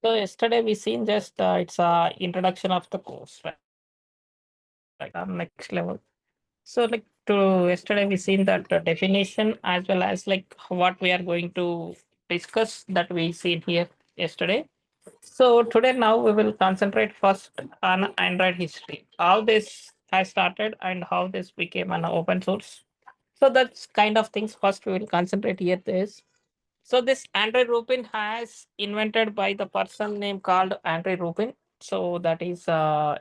So yesterday we seen just it's a introduction of the course, right? Next level. So like to yesterday we seen that definition as well as like what we are going to discuss that we seen here yesterday. So today now we will concentrate first on Android history, how this has started and how this became an open source. So that's kind of things first we will concentrate here. This so this Android Rubin has invented by the person name called Android Rubin. So that is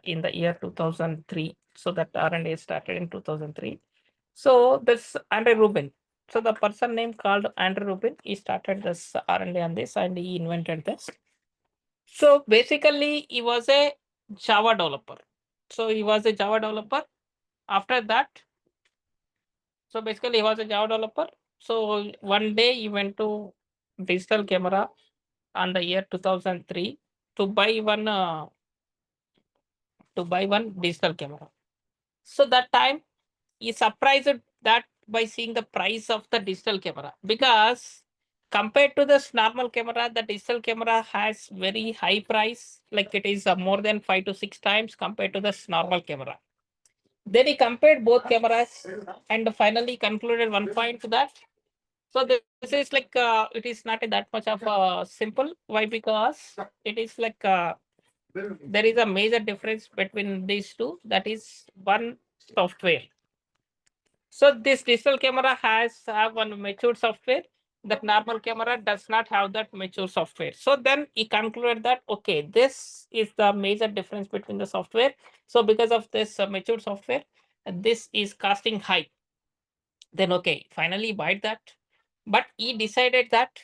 in the year 2003. So that R&D started in 2003. So this Android Rubin. So the person name called Andrew Rubin, he started this R&D on this and he invented this. So basically, he was a Java developer. So he was a Java developer. After that, so basically he was a Java developer. So one day he went to digital camera on the year 2003 to buy one digital camera. So that time he surprised that by seeing the price of the digital camera, because compared to this normal camera, the digital camera has very high price, like it is more than 5 to 6 times compared to this normal camera. Then he compared both cameras and finally concluded one point to that. So this is like it is not that much of simple. Why? Because it is like there is a major difference between these two. That is one software. So this digital camera has have one mature software. That normal camera does not have that mature software. So then he concluded that okay, this is the major difference between the software. So because of this mature software, this is costing high. Then okay, finally buy that. But he decided that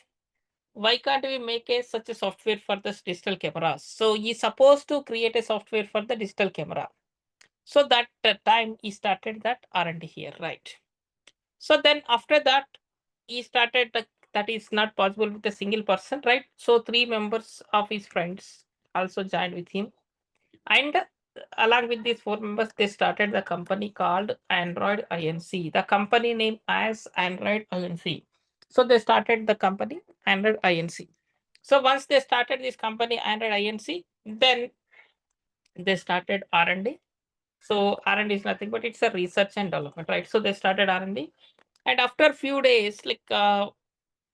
why can't we make a such a software for this digital cameras? So he's supposed to create a software for the digital camera. So that time he started that R&D here, right? So then after that, he started that is not possible with a single person, right? So three members of his friends also joined with him. And along with these four members, they started the company called Android Inc. The company name as Android Inc. So they started the company Android Inc. So once they started this company Android Inc., then they started R&D. So R&D is nothing but it's a research and development, right? So they started R&D, and after a few days, like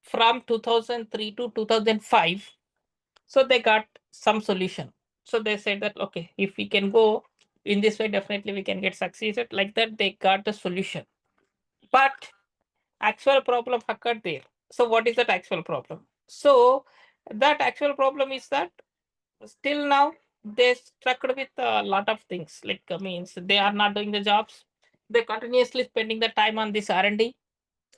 from 2003 to 2005, so they got some solution. So they said that okay, if we can go in this way, definitely we can get succeeded. Like that, they got the solution. But actual problem occurred there. So what is that actual problem? So that actual problem is that still now they stuck with a lot of things, like means they are not doing the jobs, they continuously spending the time on this R&D.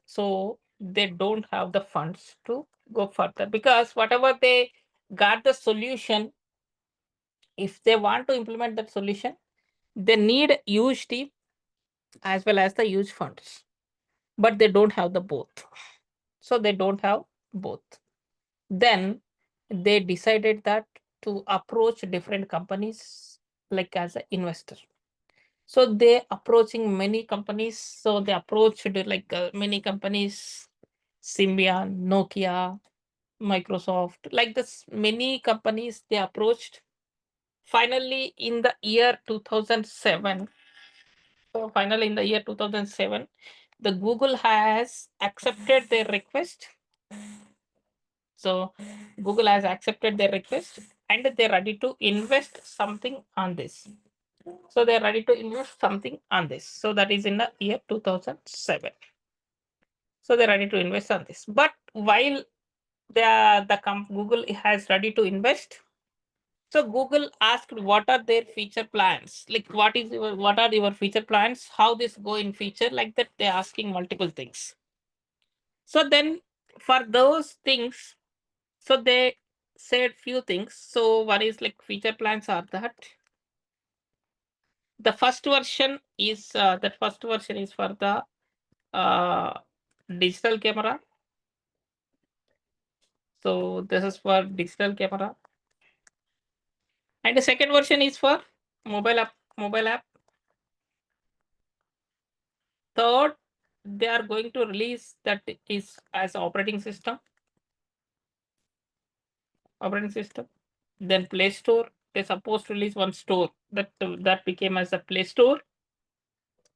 So they don't have the funds to go further, because whatever they got the solution, if they want to implement that solution, they need huge team as well as the huge funds, but they don't have the both. So they don't have both. Then they decided that to approach different companies like as an investor. So they approaching many companies. So they approached like many companies, Symbian, Nokia, Microsoft, like this many companies they approached. Finally, in the year 2007, so finally in the year 2007, the Google has accepted their request. So Google has accepted their request and they're ready to invest something on this. So they're ready to invest something on this. So that is in the year 2007. So they're ready to invest on this. But while Google has ready to invest, so Google asked what are their feature plans? Like what are your feature plans? How this go in future? Like that, they're asking multiple things. So then for those things, so they said few things. So one is like feature plans are that the first version is for the uh, digital camera. So this is for digital camera, and the second version is for mobile app. Third, they are going to release that is as operating system. Then Play Store, they're supposed to release one store that became as a Play Store.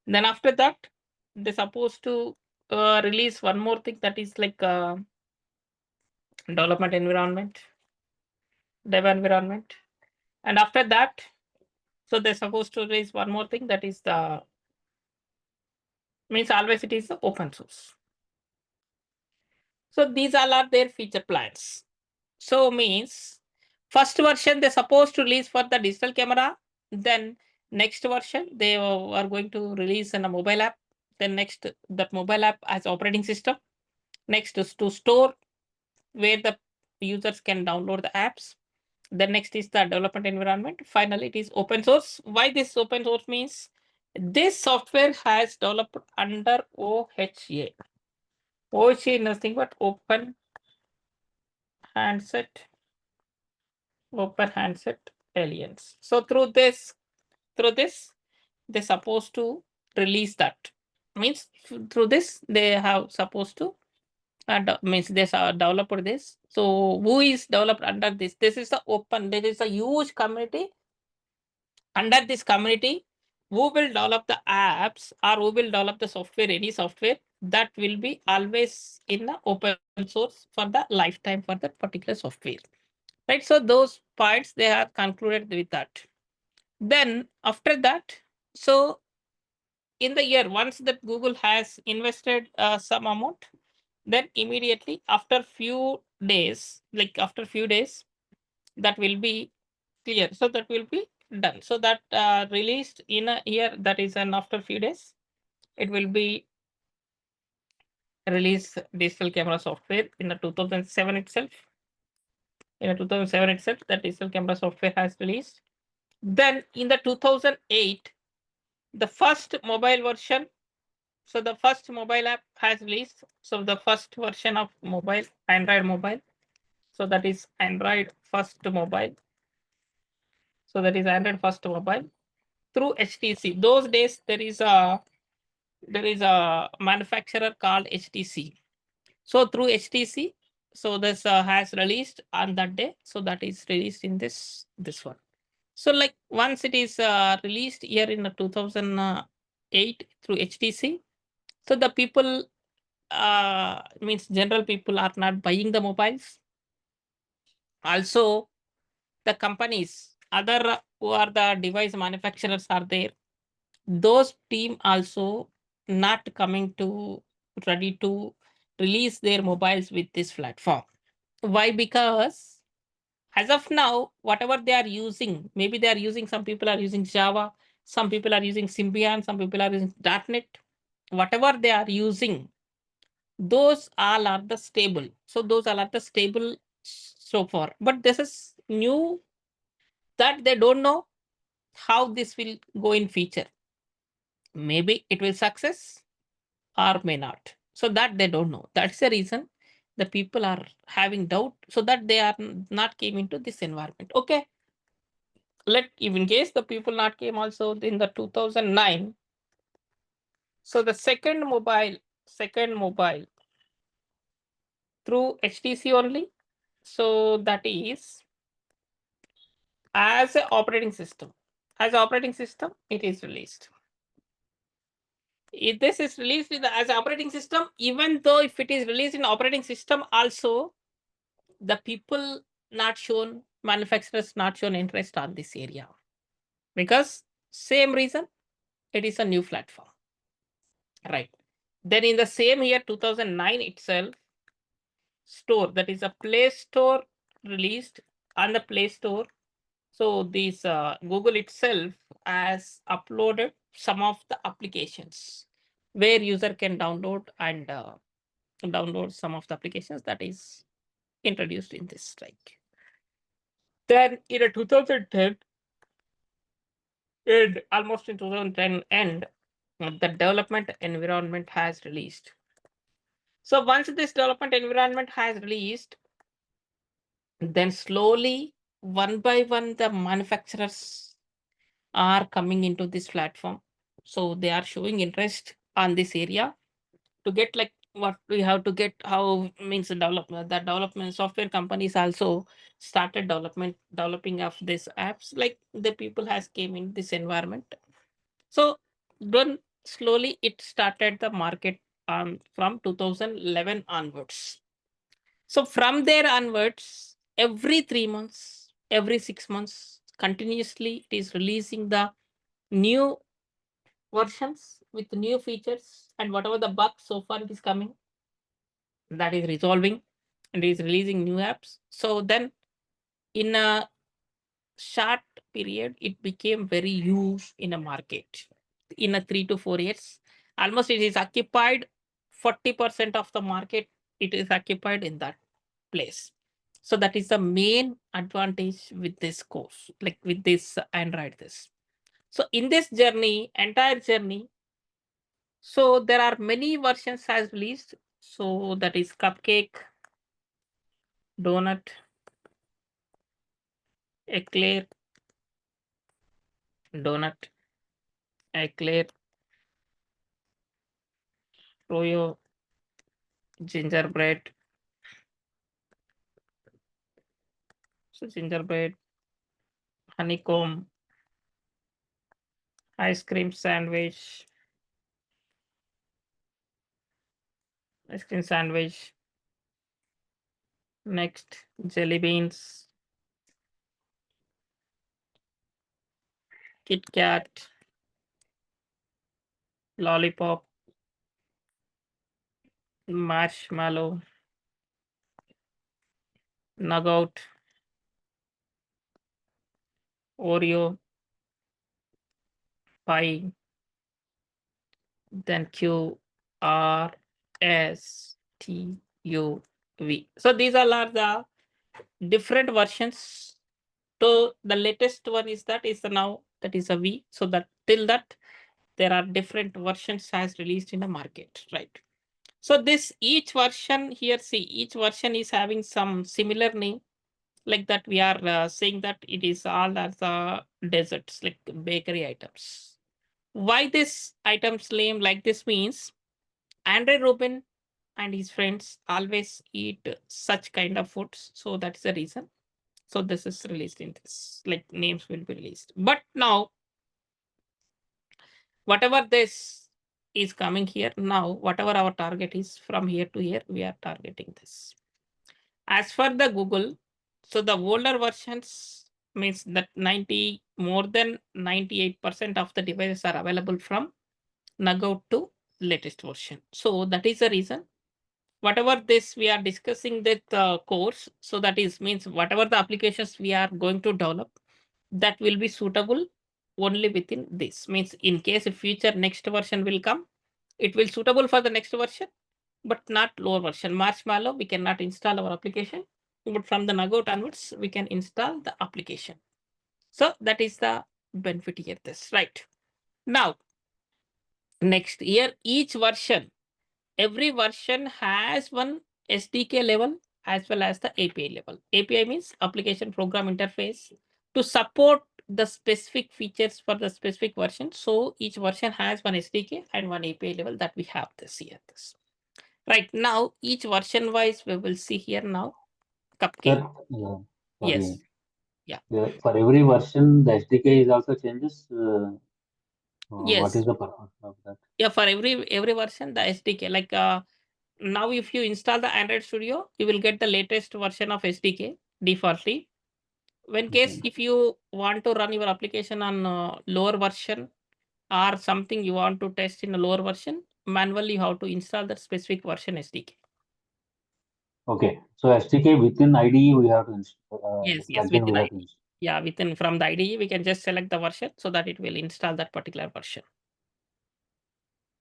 Then after that, they're supposed to release one more thing that is like development environment, dev environment. And after that, so they're supposed to release one more thing that is the means always it is the open source. So these all are their feature plans. So means first version they're supposed to release for the digital camera. Then next version they are going to release in a mobile app. Then next that mobile app as operating system. Next is to store where the users can download the apps. Then next is the development environment. Finally, it is open source. Why this open source means this software has developed under OCJA. OCJA is nothing but open handset alliance. So through this, they're supposed to release that. Means through this, they have supposed to means they developed this. So who is developed under this? This is the open. There is a huge community. Under this community, who will develop the apps or who will develop the software, any software that will be always in the open source for the lifetime for that particular software. Right. So those points they have concluded with that. Then after that, so in the year, once that Google has invested some amount, then immediately after few days, that will be clear. So that will be done. So that released in a year, that is an after few days, it will be released digital camera software in the 2007 itself. In the 2007 itself, the digital camera software has released. Then in the 2008, the first mobile version. So the first mobile app has released. So the first version of mobile, Android mobile. So that is Android first mobile. So that is Android first mobile through HTC. Those days there is a manufacturer called HTC. So through HTC, so this has released on that day. So that is released in this one. So like once it is released here in 2008 through HTC, so the people means general people are not buying the mobiles. Also, the companies, other who are the device manufacturers are there. Those team also not coming to ready to release their mobiles with this platform. Why? Because as of now, whatever they are using, maybe they are using, some people are using Java, some people are using Symbian, some people are using .NET. Whatever they are using, those all are the stable. So those all are the stable so far. But this is new that they don't know how this will go in future. Maybe it will success or may not. So that they don't know. That's the reason the people are having doubt, so that they are not came into this environment. Okay. Let in case the people not came also in the 2009. So the second mobile through HTC only. So that is as an operating system. As operating system, it is released. If this is released as operating system, even though if it is released in operating system, also the people not shown, manufacturers not shown interest on this area, because same reason, it is a new platform, right? Then in the same year 2009 itself, store, that is a Play Store released on the Play Store. So this Google itself has uploaded some of the applications where user can download and download some of the applications that is introduced in this strike. Then in a 2010 and almost in 2010 end, the development environment has released. So once this development environment has released, then slowly one by one the manufacturers are coming into this platform. So they are showing interest on this area to get like what we have to get, how means the development, that development software companies also started developing of these apps, like the people has came in this environment. So then slowly it started the market from 2011 onwards. So from there onwards, every 3 months, every 6 months, continuously it is releasing the new versions with new features, and whatever the bugs so far it is coming, that is resolving and is releasing new apps. So then in a short period, it became very huge in a market. In a 3 to 4 years, almost it is occupied 40% of the market. It is occupied in that place. So that is the main advantage with this course, like with this Android this. So in this journey, entire journey, so there are many versions has released. So that is cupcake, donut, eclair, donut, eclair, Royo, gingerbread. So gingerbread, honeycomb, ice cream sandwich, ice cream sandwich. Next, jelly beans, Kit Kat, lollipop, marshmallow, nugget, Oreo, pie, then Q, R, S, T, U, V. So these all are the different versions. So the latest one is that is the now that is a V. So that till that there are different versions has released in the market, right? So this each version here, see, each version is having some similar name, like that we are saying that it is all as desserts, like bakery items. Why this items name like this means Andre Rubin and his friends always eat such kind of foods. So that's the reason. So this is released in this, like names will be released. But now, whatever this is coming here now, whatever our target is from here to here, we are targeting this. As for the Google, so the older versions means that 90 more than 98% of the devices are available from Nago to latest version. So that is the reason. Whatever this we are discussing that course, so that is means whatever the applications we are going to develop, that will be suitable only within this. Means in case if future next version will come, it will suitable for the next version, but not lower version. Marshmallow, we cannot install our application, but from the Nagot onwards, we can install the application. So that is the benefit here. This right now. Next year, each version, every version has one SDK level as well as the API level. API means application program interface to support the specific features for the specific version. So each version has one SDK and one API level that we have this year. This right now, each version wise, we will see here now. Cupcake. Sir, yeah, Yes. sorry. Yeah. Yeah, for every version, the SDK is also changes. What is Yes. the purpose of that? Yeah. For every version, the SDK, like now if you install the Android Studio, you will get the latest version of SDK defaultly. When case Okay. if you want to run your application on lower version or something you want to test in a lower version, manually you have to install that specific version SDK. Okay. So SDK within IDE we have to Yes, yes, plugin we within have to IDE. install. Yeah, within from the IDE, we can just select the version so that it will install that particular version.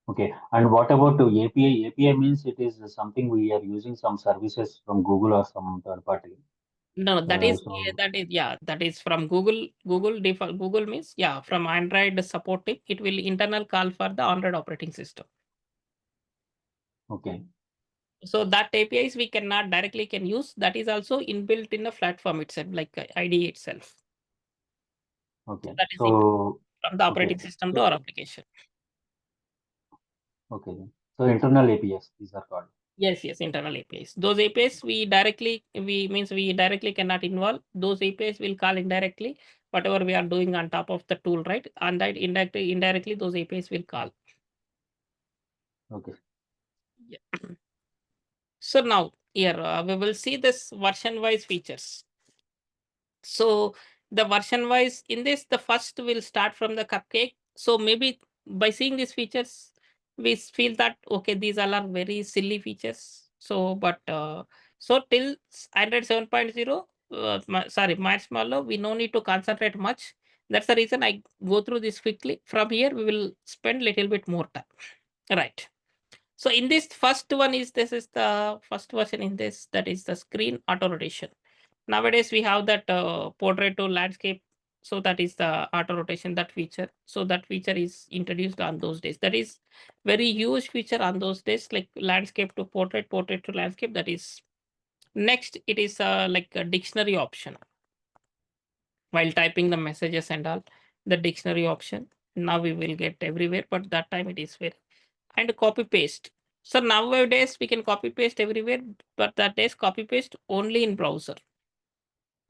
Okay. And what about the API? API means it is something we are using some services from Google or some third party. No, So that is yeah, that is from Google. Google default. Google means yeah, from Android supporting it will internal call for the Android operating system. okay. So that APIs we cannot directly can use. That is also inbuilt in the platform itself, like IDE itself. So Okay. that is So from the okay. operating system to So our application. okay. So internal APIs, these are called. Yes, internal APIs. Those APIs we directly cannot involve. Those APIs will call indirectly whatever we are doing on top of the tool, right? And that indirectly those APIs will call. Okay. Yeah. So now here we will see this version wise features. So the version wise in this, the first will start from the cupcake. So maybe by seeing these features, we feel that okay, these all are very silly features. So but so till Android 7.0, sorry, Marshmallow, we no need to concentrate much. That's the reason I go through this quickly. From here, we will spend little bit more time. Right. So in this first one this is the first version in this, that is the screen auto rotation. Nowadays we have that portrait to landscape. So that is the auto rotation, that feature. So that feature is introduced on those days. That is very huge feature on those days, like landscape to portrait, portrait to landscape. That is next. It is like a dictionary option while typing the messages and all. The dictionary option now we will get everywhere, but that time it is very. And copy paste. So nowadays we can copy paste everywhere, but that is copy paste only in browser.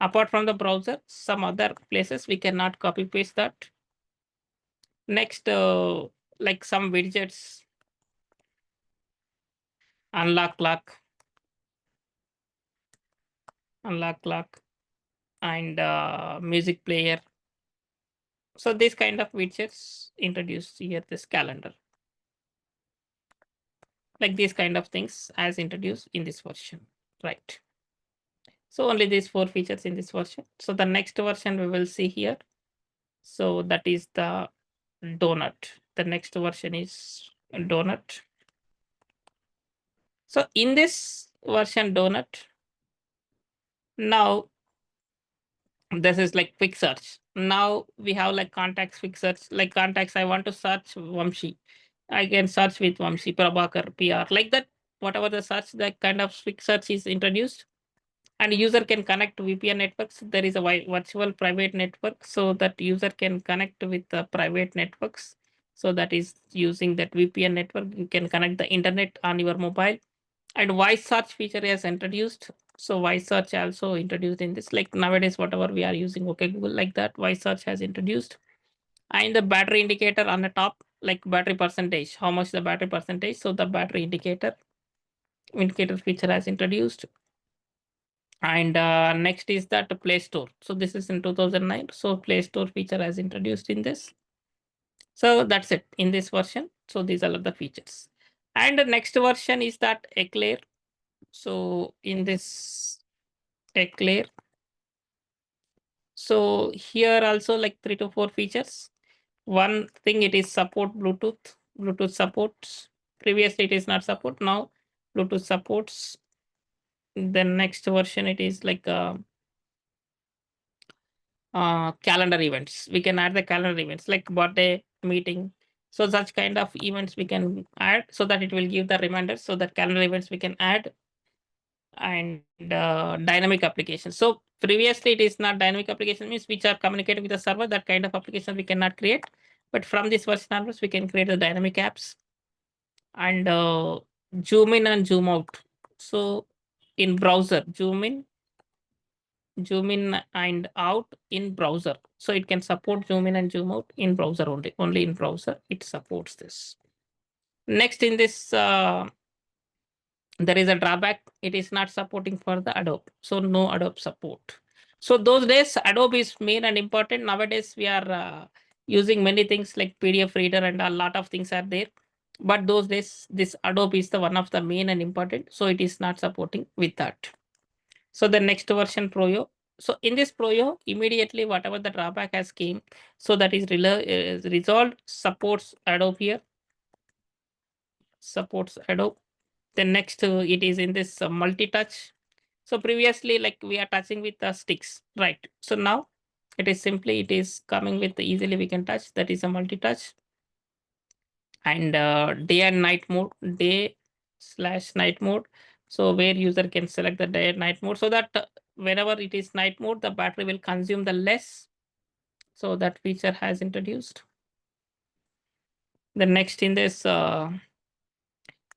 Apart from the browser, some other places we cannot copy paste that. Next, like some widgets, unlock lock, and music player. So this kind of widgets introduced here, this calendar. Like these kind of things as introduced in this version, right? So only these 4 features in this version. So the next version we will see here. So that is the donut. The next version is donut. So in this version donut, now this is like quick search. Now we have like contacts, quick search, like contacts. I want to search Vamshi. I can search with Vamshi, Prabhakar, PR, like that. Whatever the search, that kind of quick search is introduced. And user can connect to VPN networks. There is a virtual private network, so that user can connect with the private networks. So that is using that VPN network. You can connect the internet on your mobile. And voice search feature is introduced. So voice search also introduced in this. Like nowadays, whatever we are using, okay, Google, like that, voice search has introduced. And the battery indicator on the top, like battery percentage, how much the battery percentage. So the battery indicator feature has introduced. And next is that Play Store. So this is in 2009. So Play Store feature has introduced in this. So that's it in this version. So these are the features. And the next version is that Eclair. So in this Eclair, so here also like 3 to 4 features. One thing, it is support Bluetooth. Bluetooth supports. Previously it is not support. Now Bluetooth supports. The next version, it is like calendar events. We can add the calendar events like birthday, meeting. So such kind of events we can add, so that it will give the reminders. So that calendar events we can add. And dynamic application. So previously it is not dynamic application, means which are communicating with the server. That kind of application we cannot create. But from this version onwards, we can create the dynamic apps. And zoom in and zoom out. So in browser, zoom in and out in browser. So it can support zoom in and zoom out in browser only. Only in browser it supports this. Next in this, there is a drawback. It is not supporting for the Adobe. So no Adobe support. So those days Adobe is main and important. Nowadays we are using many things like PDF reader and a lot of things are there. But those days this Adobe is the one of the main and important. So it is not supporting with that. So the next version Proyo. So in this Proyo, immediately whatever the drawback has came, so that is resolved. Supports Adobe here. Supports Adobe. Then next, it is in this multi-touch. So previously, like we are touching with the sticks, right? So now it is simply, it is coming with easily we can touch. That is a multi-touch. And day and night mode, day/night mode. So where user can select the day and night mode, so that whenever it is night mode, the battery will consume the less. So that feature has introduced. The next in this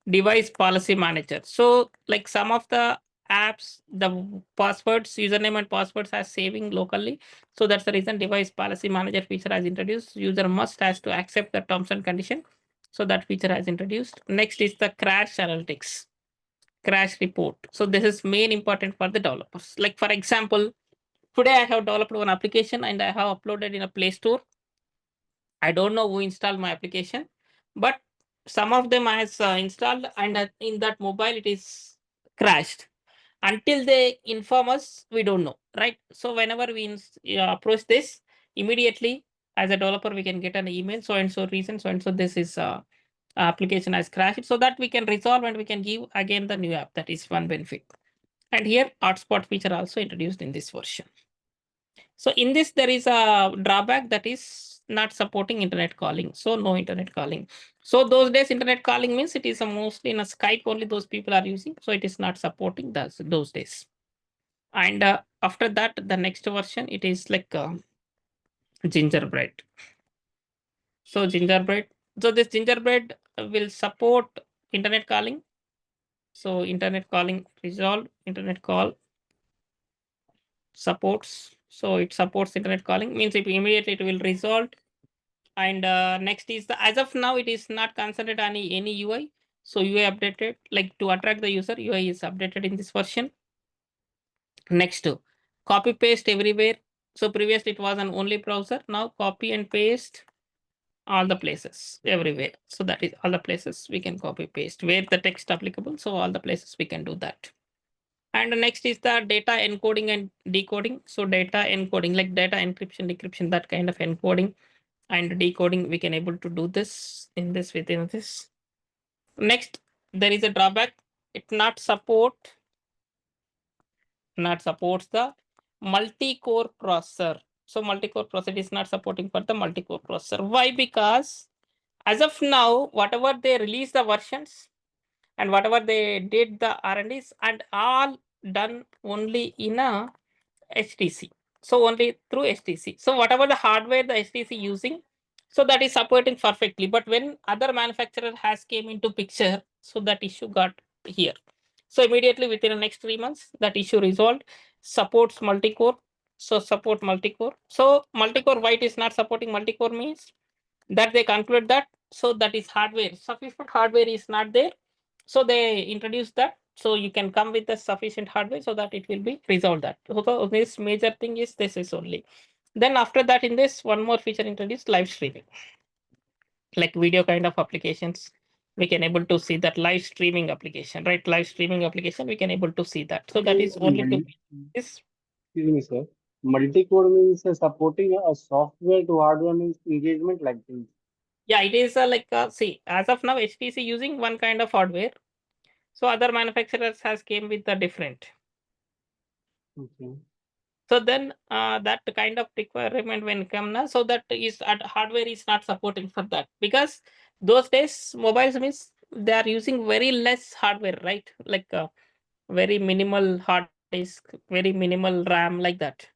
device policy manager. So like some of the apps, the passwords, username and passwords are saving locally. So that's the reason device policy manager feature has introduced. User must has to accept the terms and condition. So that feature has introduced. Next is the crash analytics, crash report. So this is main important for the developers. Like for example, today I have developed one application and I have uploaded in a Play Store. I don't know who installed my application, but some of them has installed, and in that mobile it is crashed. Until they inform us, we don't know, right? So whenever we approach this, immediately as a developer, we can get an email, so and so reason, so and so this is application has crashed, so that we can resolve and we can give again the new app. That is one benefit. And here hotspot feature also introduced in this version. So in this, there is a drawback, that is not supporting internet calling. So no internet calling. So those days internet calling means it is mostly in a Skype only those people are using. So it is not supporting those days. And after that, the next version, it is like gingerbread. So gingerbread. So this gingerbread will support internet calling. So internet calling resolved, internet call supports. So it supports internet calling, means it immediately it will resolve. And next is the, as of now, it is not considered any UI. So UI updated, like to attract the user, UI is updated in this version. Next, copy paste everywhere. So previously it was an only browser. Now copy and paste all the places everywhere. So that is all the places we can copy paste where the text applicable. So all the places we can do that. And next is the data encoding and decoding. So data encoding, like data encryption, decryption, that kind of encoding and decoding, we can able to do this in this within this. Next, there is a drawback. It not supports the multi-core processor. So multi-core processor is not supporting for the multi-core processor. Why? Because as of now, whatever they release the versions and whatever they did the R&Ds and all done only in a HTC. So only through HTC. So whatever the hardware the HTC using, so that is supporting perfectly. But when other manufacturer has came into picture, so that issue got here. So immediately within the next 3 months, that issue resolved. Supports multi-core. So support multi-core. So multi-core, why it is not supporting multi-core means that they conclude that, so that is hardware, sufficient hardware is not there. So they introduce that. So you can come with the sufficient hardware so that it will be resolved that. So this major thing is this is only. Then after that, in this, one more feature introduced, live streaming. Like video kind of applications, we can able to see that live streaming application, right? Live streaming application, we can able to see that. So that is only to this. Excuse me, sir. Multi-core means supporting a software to hardware means engagement like this. Yeah, it is like see, as of now, HTC using one kind of hardware. So other manufacturers has came with a different. Okay. So then that kind of requirement when come now, so that is hardware is not supporting for that, because those days mobiles means they are using very less hardware, right? Like very minimal hard disk, very minimal RAM, like that.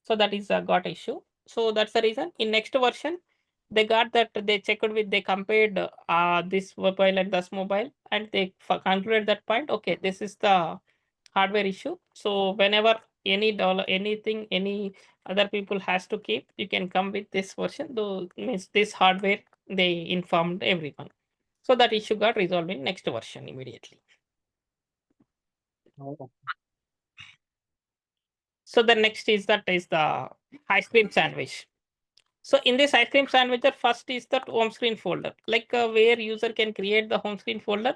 So that is got issue. So that's the reason in next version they got that, they checked with, they compared this mobile and this mobile, and they concluded that point. Okay, this is the hardware issue. So whenever any dollar, anything, any other people has to keep, you can come with this version. Though means this hardware, they informed everyone. So that issue got resolved in next version immediately. Oh, So the next is that is the ice cream sandwich. So in this ice cream sandwich, the first is that home screen folder, like where user can create the home screen folder.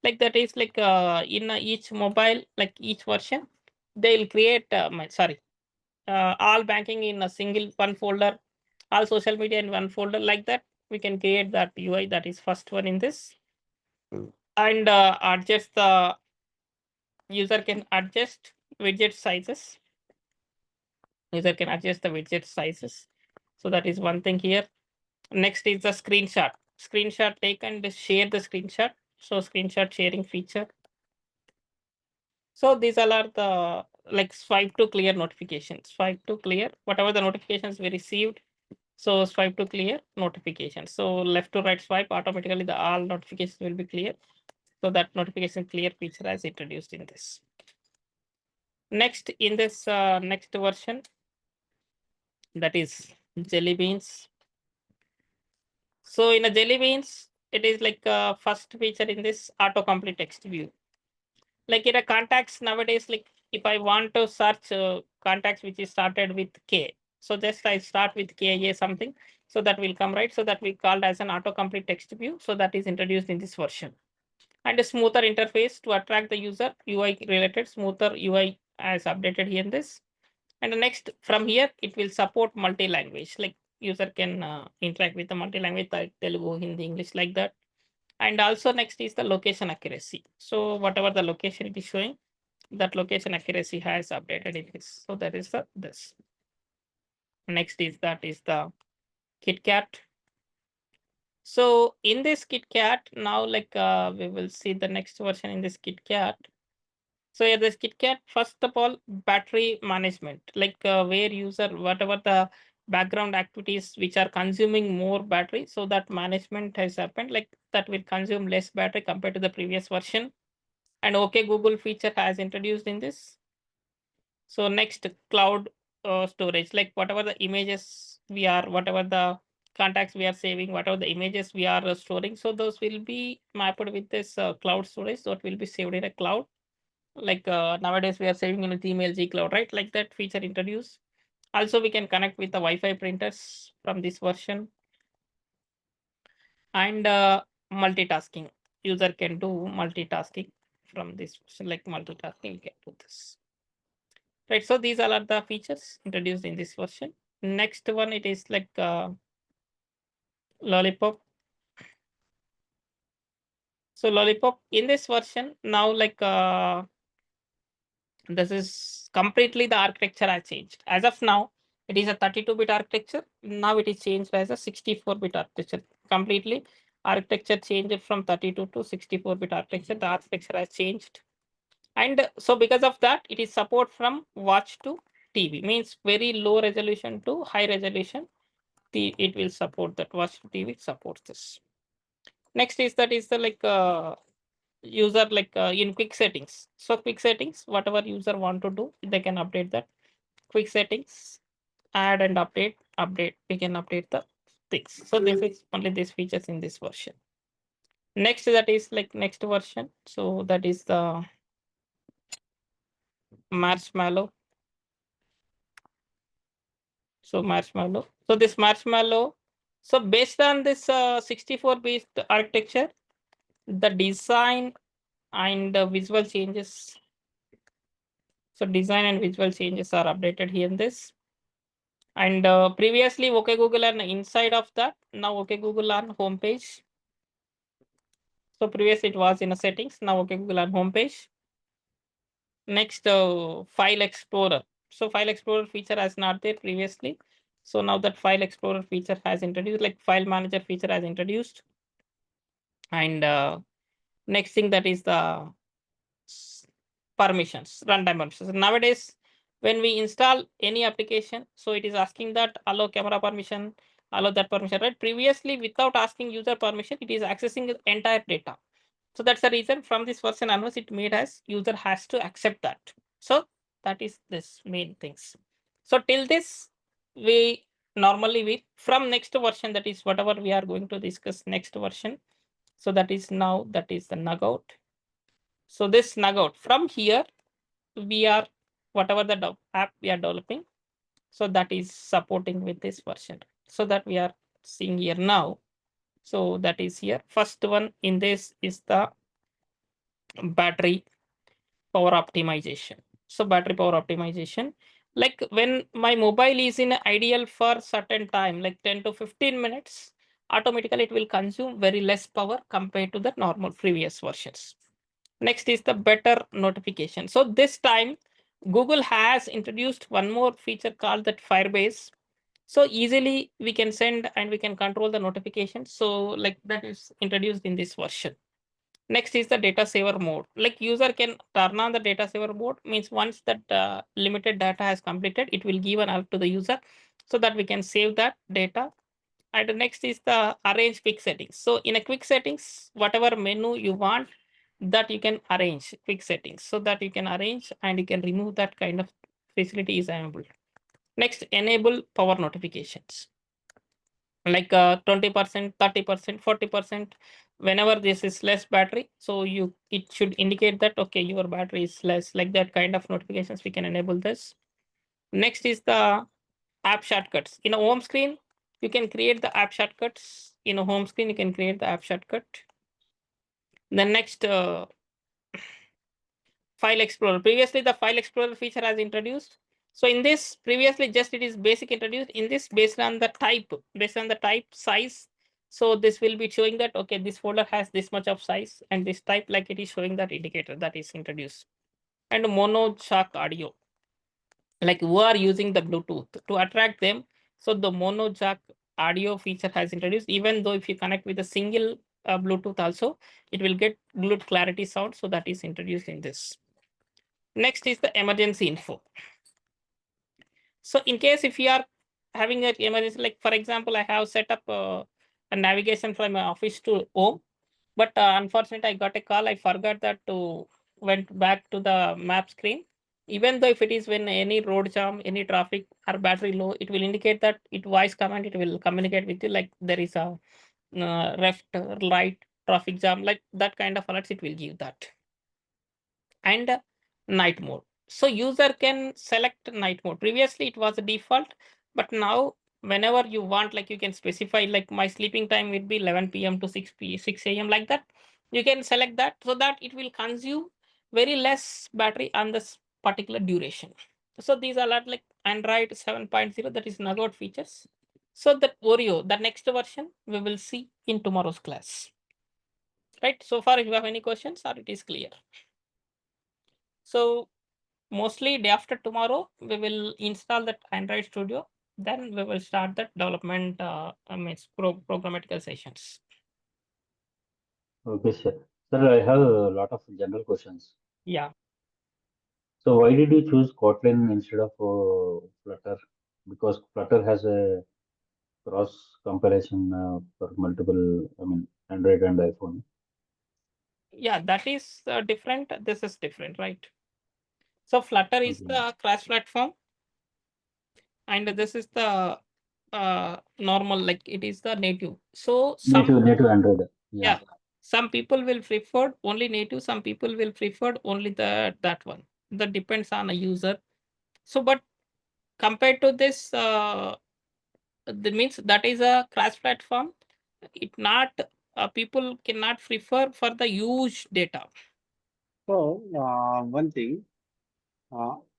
Like that is like in each mobile, like each version, they'll create, sorry, all banking in a single one folder, all social media in one folder, like that. We can create that UI, that is first one in this. And adjust the, user can adjust widget sizes. User can adjust the widget sizes. So that is one thing here. Next is the screenshot. Screenshot, take and share the screenshot. So screenshot sharing feature. So these all are the like swipe to clear notifications. Swipe to clear whatever the notifications we received. So swipe to clear notifications. So left to right swipe, automatically the all notifications will be clear. So that notification clear feature is introduced in this. Next, in this next version, that is jelly beans. So in a jelly beans, it is like first feature in this autocomplete text view. Like in a contacts nowadays, like if I want to search contacts which is started with K, so just I start with KA something, so that will come, right. So that we called as an autocomplete text view. So that is introduced in this version. And a smoother interface to attract the user, UI related smoother UI as updated here in this. And the next from here, it will support multi-language, like user can interact with the multi-language like Telugu, Hindi, English, like that. And also next is the location accuracy. So whatever the location it is showing, that location accuracy has updated in this. So that is the this. Next is that is the KitKat. So in this KitKat, now like we will see the next version in this KitKat. So yeah, this KitKat, first of all, battery management, like where user, whatever the background activities which are consuming more battery, so that management has happened, like that will consume less battery compared to the previous version. And OK Google feature has introduced in this. So next, cloud storage, like whatever the images we are, whatever the contacts we are saving, whatever the images we are storing, so those will be mapped with this cloud storage. So it will be saved in a cloud. Like nowadays we are saving in a Gmail G Cloud, right? Like that feature introduced. Also, we can connect with the Wi-Fi printers from this version. And multitasking. User can do multitasking from this version, like multitasking, you can do this. Right, so these all are the features introduced in this version. Next one, it is like Lollipop. So Lollipop in this version, now like this is completely the architecture has changed. As of now, it is a 32-bit architecture. Now it is changed as a 64-bit architecture. Completely architecture changed from 32 to 64-bit architecture. The architecture has changed. And so because of that, it is support from watch to TV, means very low resolution to high resolution. It will support that. Watch to TV supports this. Next is that is the like user, like in quick settings. So quick settings, whatever user want to do, they can update that. Quick settings, add and update, we can update the things. So this is only these features in this version. Next, that is like next version. So that is the marshmallow. So marshmallow. So this marshmallow. So based on this 64-bit architecture, the design and the visual changes. So design and visual changes are updated here in this. And previously, OK Google and inside of that, now OK Google on homepage. So previously it was in a settings, now OK Google on homepage. Next, File Explorer. So File Explorer feature has not there previously. So now that File Explorer feature has introduced, like File Manager feature has introduced. And next thing, that is the permissions, runtime permissions. Nowadays, when we install any application, so it is asking that allow camera permission, allow that permission, right? Previously, without asking user permission, it is accessing the entire data. So that's the reason from this version onwards, it made as user has to accept that. So that is this main things. So till this, we from next version, that is whatever we are going to discuss next version. So that is now, that is the Nagout. So this Nagout, from here, we are whatever the app we are developing. So that is supporting with this version. So that we are seeing here now. So that is here. First one in this is the battery power optimization. So battery power optimization, like when my mobile is in ideal for certain time, like 10 to 15 minutes, automatically it will consume very less power compared to the normal previous versions. Next is the better notification. So this time Google has introduced one more feature called that Firebase. So easily we can send and we can control the notifications. So like that is introduced in this version. Next is the data saver mode. Like user can turn on the data saver mode, means once that limited data has completed, it will give an alert to the user so that we can save that data. And the next is the arrange quick settings. So in a quick settings, whatever menu you want, that you can arrange quick settings, so that you can arrange and you can remove that kind of facility is enabled. Next, enable power notifications like 20%, 30%, 40%. Whenever this is less battery, so it should indicate that okay, your battery is less, like that kind of notifications we can enable this. Next is the app shortcuts. In a home screen, you can create the app shortcuts. In a home screen, you can create the app shortcut. The next file explorer. Previously, the file explorer feature has introduced. So in this, previously just it is basic introduced. In this, based on the type size. So this will be showing that okay, this folder has this much of size and this type, like it is showing that indicator that is introduced. And mono jack audio, like who are using the Bluetooth to attract them. So the mono jack audio feature has introduced. Even though if you connect with a single Bluetooth also, it will get good clarity sound. So that is introduced in this. Next is the emergency info. So in case if you are having an emergency, like for example, I have set up a navigation from my office to home, but unfortunately I got a call. I forgot that to went back to the map screen. Even though if it is when any road jam, any traffic or battery low, it will indicate that it voice command, it will communicate with you like there is a left, right traffic jam, like that kind of alerts it will give that. And night mode. So user can select night mode. Previously it was a default, but now whenever you want, like you can specify like my sleeping time will be 11 p.m. to 6 a.m. like that. You can select that so that it will consume very less battery on this particular duration. So these are like Android 7.0, that is Nagod features. So that Oreo, the next version, we will see in tomorrow's class. Right. So far, if you have any questions or it is clear. So mostly day after tomorrow, we will install that Android Studio. Then we will start the development, programmatical sessions. Okay, sir. Sir, I have a lot of general questions. Yeah. So why did you choose Kotlin instead of Flutter? Because Flutter has a cross comparison for multiple, Android and iPhone. Yeah, that is different. This is different, right? So Flutter is Okay. the cross platform, and this is the normal, like it is the native. So Native Android. Yeah. yeah, some people will prefer only native, some people will prefer only that one. That depends on a user. So, but compared to this, that means that is a cross platform. It not people cannot prefer for the huge data. So, one thing,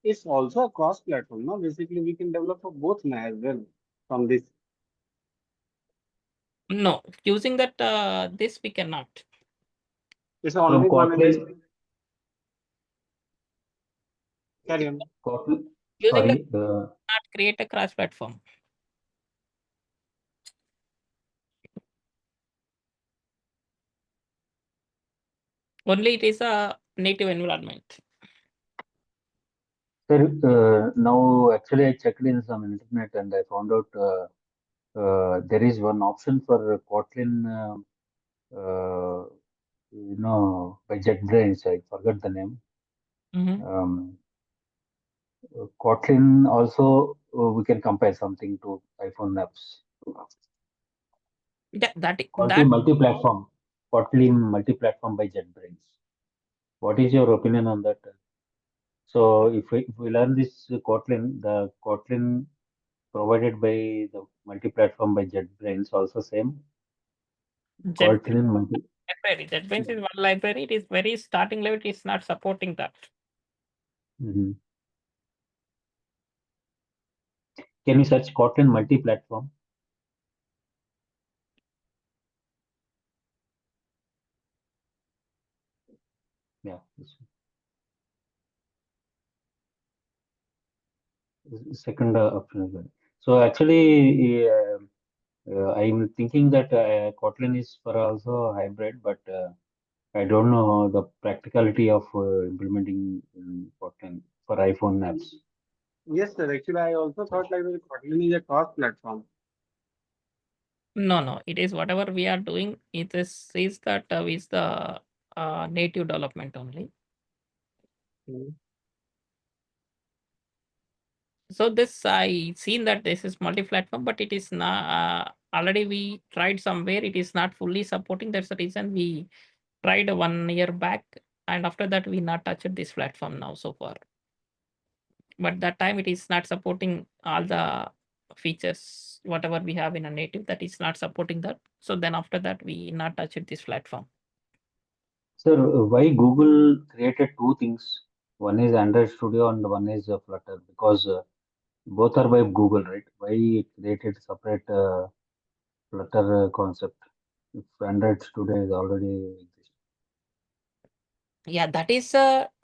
it's also a cross-platform, no? Basically, we can develop for both now as well from this. No, using that this we cannot. It's From only one this. Kotlin, Carry on. Kotlin, Using that sorry, not create a cross platform. Only it is a native environment. sir, now actually I checked in some internet and I found out there is one option for Kotlin, by JetBrains. I forgot the name. Mhm. Kotlin also we can compare something to iPhone apps. Yeah, that Kotlin multi-platform. Kotlin multi-platform by JetBrains. What is your opinion on that? So if we learn this Kotlin, the Kotlin provided by the multi-platform by JetBrains also same. JetBrains Kotlin multi. library. JetBrains is one library. It is very starting level. It is not supporting that. Mhm. Can you search Kotlin multi-platform? Yeah. Second option as well. So actually, I'm thinking that Kotlin is for also hybrid, but I don't know the practicality of implementing Kotlin for iPhone apps. Yes, sir. Actually, I also thought like the Kotlin is a cross-platform. No, no. It is whatever we are doing. It is that is the native development only. Mm. So this I seen that this is multi-platform, but it is not already we tried somewhere. It is not fully supporting. That's the reason we tried 1 year back, and after that we not touched this platform now so far. But that time it is not supporting all the features whatever we have in a native, that is not supporting that. So then after that we not touched this platform. Sir, why Google created two things? One is Android Studio and one is Flutter, because both are by Google, right? Why it created separate Flutter concept if Android Studio is already existing? Yeah, that is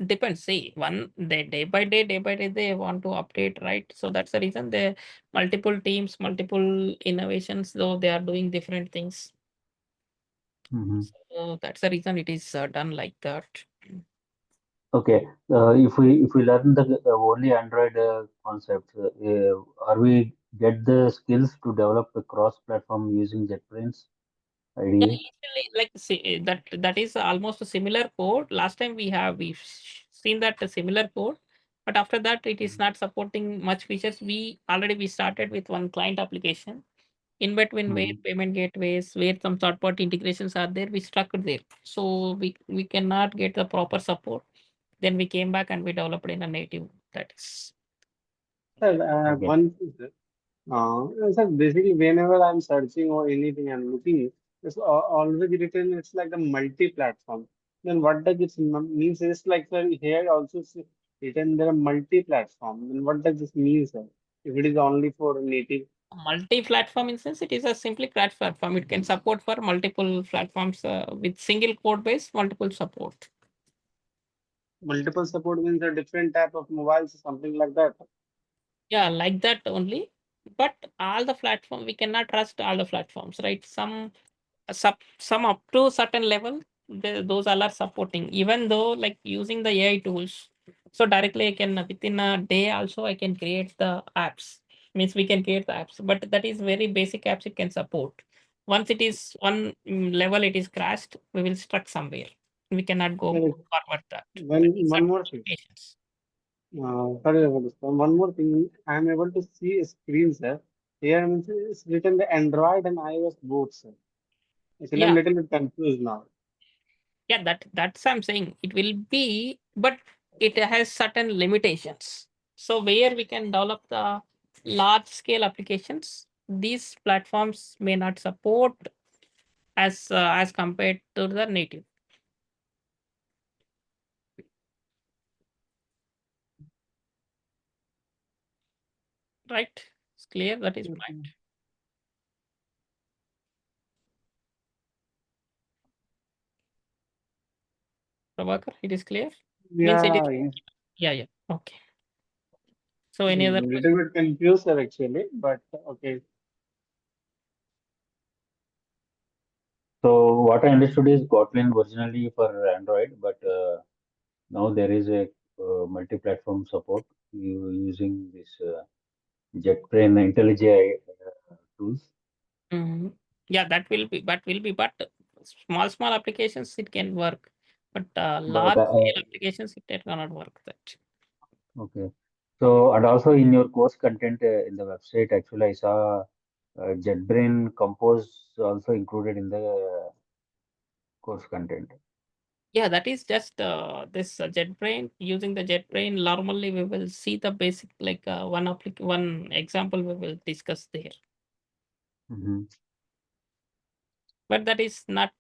depends. See, one day by day they want to update, right? So that's the reason the multiple teams, multiple innovations, though they are doing different things. Mhm. So that's the reason it is done like that. Okay, if we learn the only Android concept, are we get the skills to develop a cross-platform using JetBrains Yeah, IDE? usually like see, that is almost a similar code. Last time we've seen that a similar code, but after that it is not supporting much features. We started with one client application. In between where Mhm. payment gateways, where some third party integrations are there, we stuck there. So we cannot get the proper support. Then we came back and we developed in a native. That is Sir, Okay. one thing, sir. Sir, basically, whenever I'm searching or anything I'm looking, it's always written, it's like a multi-platform. Then what does it means? It's like, sir, here also written there are multi-platform. Then what does this mean, sir? If it is only for native, multi-platform instance. It is a simply crash platform. It can support for multiple platforms with single code base, multiple support. multiple support means a different type of mobiles, something like that. Yeah, like that only. But all the platform we cannot trust all the platforms, right? Some up to certain level, those all are supporting. Even though like using the AI tools, so directly I can within a day also I can create the apps. Means we can create the apps, but that is very basic apps it can support. Once it is one level, it is crashed. We will stuck somewhere. We cannot go Correct. forward that. That is One certain more thing. limitations. Sorry about this. One more thing. I'm able to see a screen, sir. Here it's written the Android and iOS both, sir. Actually, I'm Yeah, little bit confused now. yeah, that's I'm saying it will be, but it has certain limitations. So where we can develop the large scale applications, these platforms may not support as compared to the native, right? It's clear that is point. Okay. Prabhakar, it is clear. Means it is Yeah, yes. yeah. Okay. So any other Little question? bit confused, sir, actually, but okay. So what I understood is Kotlin originally for Android, but now there is a multi-platform support using this JetBrain IntelliJ tools. Mhm. Yeah, but small applications it can work, but But large scale applications it cannot work. That okay. So and also in your course content in the website, actually I saw JetBrain Compose also included in the course content. yeah, that is just this JetBrain. Using the JetBrain, normally we will see the basic like one example we will discuss there. Hmm. But that is not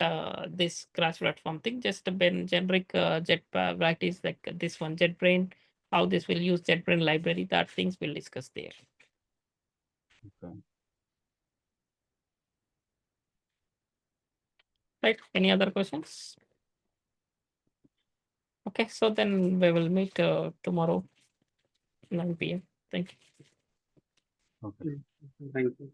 this cross platform thing. Just a generic Jet practice like this one JetBrain. How this will use JetBrain library. That things we'll discuss there. Okay. Right? Any other questions? Okay, so then we will meet tomorrow 9 p.m. Thank you. Okay. Mm, thank you.